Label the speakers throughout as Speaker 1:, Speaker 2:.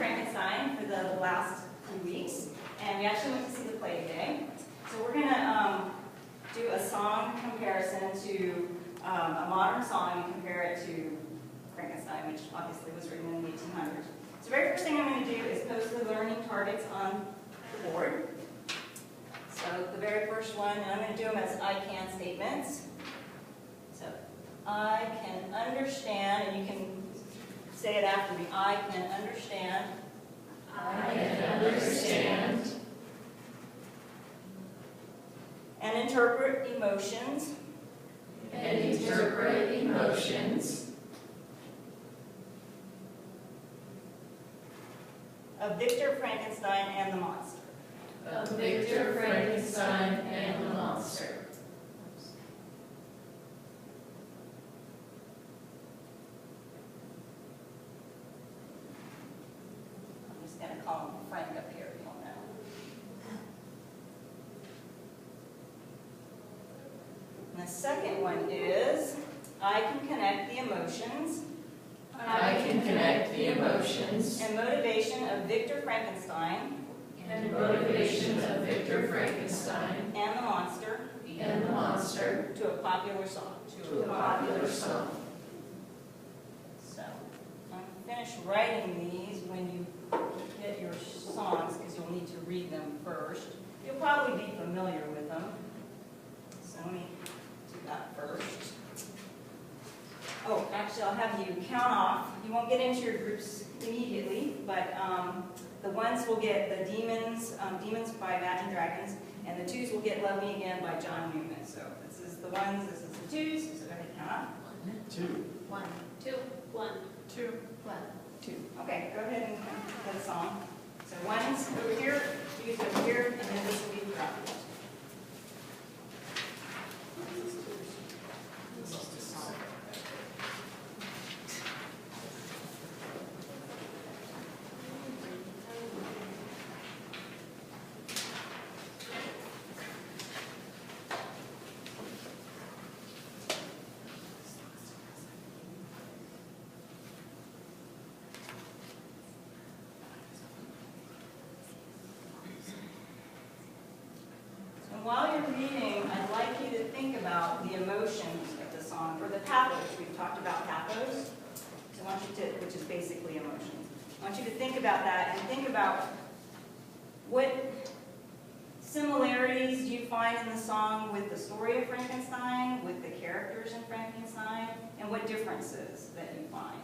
Speaker 1: Frankenstein for the last few weeks, and we actually went to see the play today. So we're going to do a song comparison to a modern song and compare it to Frankenstein, which obviously was written in the 1800s. So the very first thing I'm going to do is post the learning targets on the board. So the very first one, and I'm going to do them as I can statements. So I can understand, and you can say it after me. I can understand.
Speaker 2: I can understand.
Speaker 1: And interpret emotions.
Speaker 2: And interpret emotions.
Speaker 1: Of Victor Frankenstein and the Monster.
Speaker 2: Of Victor Frankenstein and the Monster.
Speaker 1: I'm just going to call him Frank up here, you'll know. And the second one is, I can connect the emotions.
Speaker 2: I can connect the emotions.
Speaker 1: And motivation of Victor Frankenstein.
Speaker 2: And motivations of Victor Frankenstein.
Speaker 1: And the Monster.
Speaker 2: And the Monster.
Speaker 1: To a popular song.
Speaker 2: To a popular song.
Speaker 1: So, I'm finished writing these when you get your songs, because you'll need to read them first. You'll probably be familiar with them. So let me do that first. Oh, actually, I'll have you count off. You won't get into your groups immediately, but the ones will get the Demons, Demons by Imagine Dragons, and the twos will get Love Me Again by John Newman. So this is the ones, this is the twos, so go ahead and count off.
Speaker 3: 2,
Speaker 4: 1, 2, 1, 2, 1,
Speaker 1: 2. Okay, go ahead and play the song. So one's over here, two's over here, and then this will be the drop. While you're reading, I'd like you to think about the emotions of the song, or the pathos. We've talked about pathos, so I want you to, which is basically emotions. I want you to think about that and think about what similarities do you find in the song with the story of Frankenstein, with the characters in Frankenstein, and what differences that you find.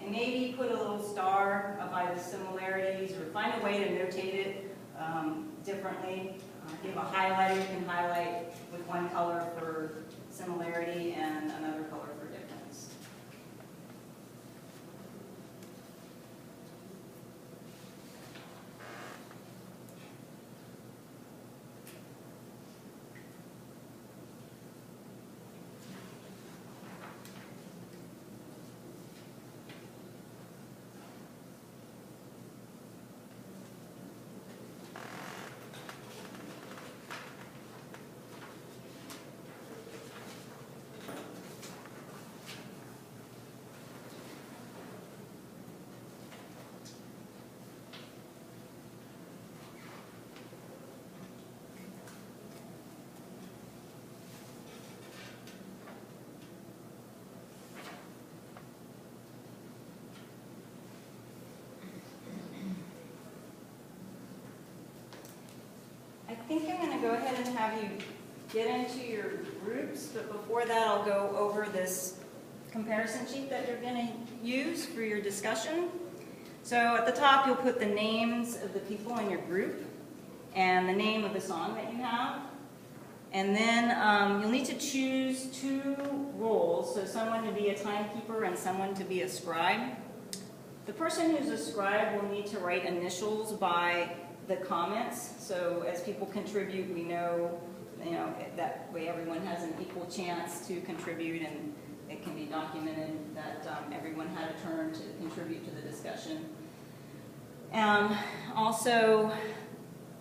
Speaker 1: And maybe put a little star by the similarities, or find a way to notate it differently. If you have a highlighter, you can highlight with one color for similarity and another color for difference. I think I'm going to go ahead and have you get into your groups, but before that I'll go over this comparison sheet that you're going to use for your discussion. So at the top you'll put the names of the people in your group and the name of the song that you have. And then you'll need to choose 2 roles, so someone to be a timekeeper and someone to be a scribe. The person who's a scribe will need to write initials by the comments, so as people contribute, we know, that way everyone has an equal chance to contribute, and it can be documented that everyone had a turn to contribute to the discussion. Also,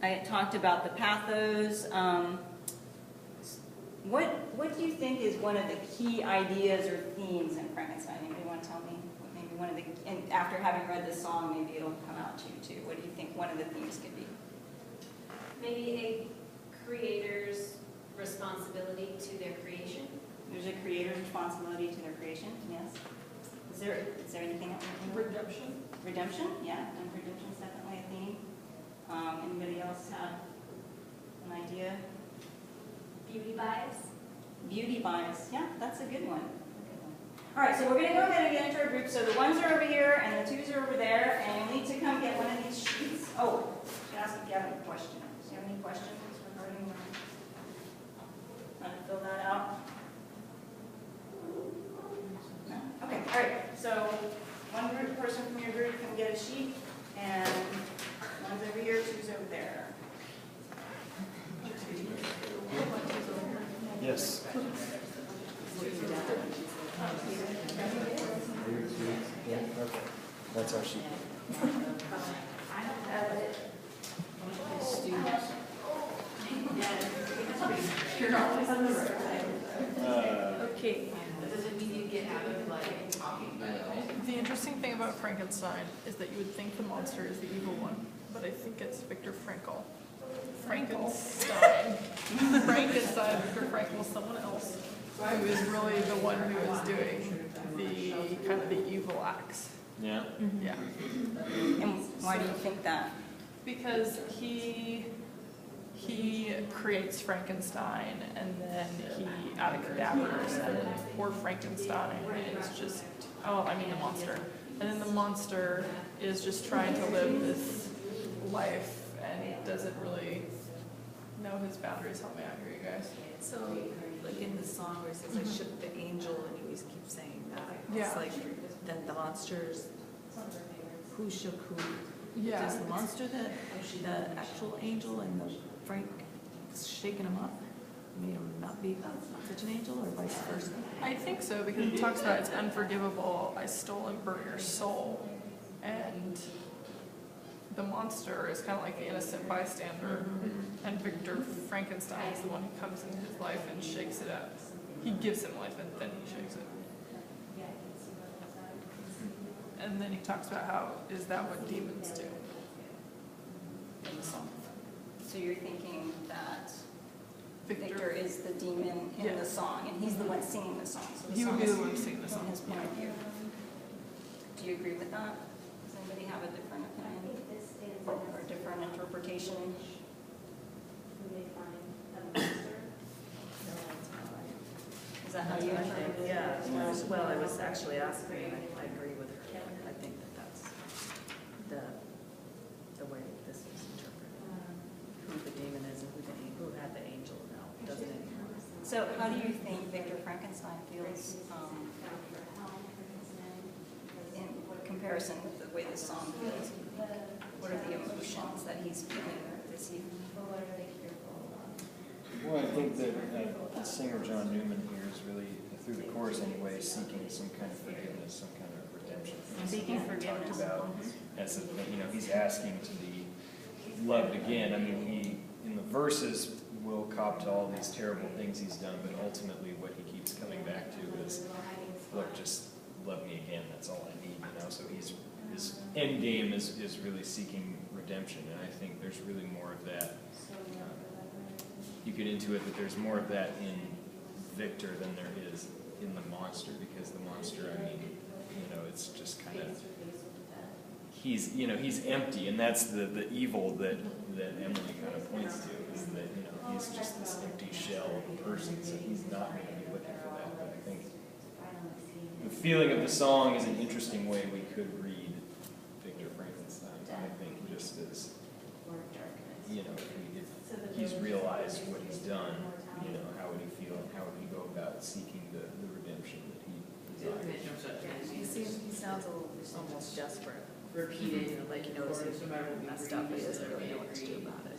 Speaker 1: I talked about the pathos. What do you think is one of the key ideas or themes in Frankenstein? Anybody want to tell me what maybe maybe one of the, and after having read this song, maybe it'll come out to you too. What do you think one of the themes could be?
Speaker 4: Maybe a creator's responsibility to their creation.
Speaker 1: There's a creator's responsibility to their creation, yes. Is there anything else?
Speaker 2: Redemption.
Speaker 1: Redemption, yeah, and redemption's definitely a theme. Anybody else have an idea?
Speaker 4: Beauty bias.
Speaker 1: Beauty bias, yeah, that's a good one. All right, so we're going to go ahead and get into our group. So the ones are over here and the twos are over there, and you'll need to come get one of these sheets. Oh, I should ask if you have any questions. Do you have any questions regarding how to fill that out? No? Okay, all right. So one group person from your group can get a sheet, and one's over here, two's over there.
Speaker 3: Yes. Okay, that's our sheet.
Speaker 2: You're always on the road.
Speaker 1: Okay.
Speaker 2: That doesn't mean you get out of like talking, by the way.
Speaker 5: The interesting thing about Frankenstein is that you would think the monster is the evil one, but I think it's Viktor Frankl. Frankenstein. Frankenstein, Viktor Frankl is someone else who is really the one who is doing the kind of the evil acts.
Speaker 3: Yeah.
Speaker 5: Yeah.
Speaker 1: And why do you think that?
Speaker 5: Because he creates Frankenstein and then he out of cadavers and then poor Frankenstein is just, the monster. And then the monster is just trying to live this life and doesn't really know his boundaries. Help me out here, you guys.
Speaker 6: So, like in the song where it says, I shook the angel, and you always keep saying that.
Speaker 5: Yeah.
Speaker 6: It's like, then the monsters, who shook who?
Speaker 5: Yeah.
Speaker 6: Does the monster the actual angel and the Frank shaking him up made him not be such an angel, or vice versa?
Speaker 5: I think so, because it talks about it's unforgivable, I stole and burnt your soul. And the monster is kind of like the innocent bystander. And Victor Frankenstein is the one who comes into his life and shakes it up. He gives him life and then he shakes it. And then he talks about how, is that what demons do? In the song.
Speaker 1: So you're thinking that Victor
Speaker 5: Victor,
Speaker 1: is the demon in
Speaker 5: Yeah.
Speaker 1: the song, and he's the one singing the song. So the
Speaker 5: he would
Speaker 1: song
Speaker 5: be
Speaker 1: is
Speaker 5: the one singing the
Speaker 1: from
Speaker 5: song.
Speaker 1: his point of view. Do you agree with that? Does anybody have a different opinion or a different interpretation? Is that how you interpret it?
Speaker 6: Yeah, well, I was actually asking, and I agree with her. I think that that's the way this is interpreted. Who the demon is and who had the angel now, doesn't anymore.
Speaker 1: So how do you think Victor Frankenstein feels in comparison with the way the song feels? What are the emotions that he's feeling this evening?
Speaker 3: Well, I think that the singer John Newman here is really, through the chorus anyway, seeking some kind of forgiveness, some kind of redemption.
Speaker 1: Seeking
Speaker 3: Something we
Speaker 1: forgiveness.
Speaker 3: talked about as a, he's asking to be loved again. I mean, he in the verses will cop to all these terrible things he's done, but ultimately what he keeps coming back to is, look, just love me again. That's all I need, So his end game is really seeking redemption, and I think there's really more of that. You get into it that there's more of that in Victor than there is in the monster, because the monster, it's just kind of, he's empty, and that's the evil that Emily kind of points to, is that, he's just this empty shell of a person, so he's not going to be looking for that. But I think the feeling of the song is an interesting way we could read Victor Frankenstein. I think just as, if he's realized what he's done, how would he feel, and how would he go about seeking the redemption that he desires?
Speaker 6: He sounds a little almost desperate. Repeated, like he knows he's messed up, but he doesn't really know what to do about it.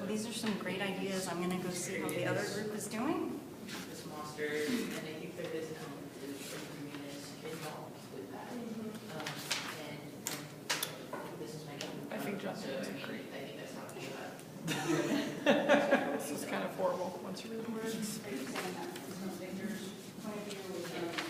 Speaker 1: Well, these are some great ideas. I'm going to go see how the other group is doing.
Speaker 2: This monster, and I think there is an involved with that. And this is my.
Speaker 5: I think John Newman's great.
Speaker 2: I think that's how it should
Speaker 5: This is kind of horrible once you read the words.
Speaker 1: Victor's point of view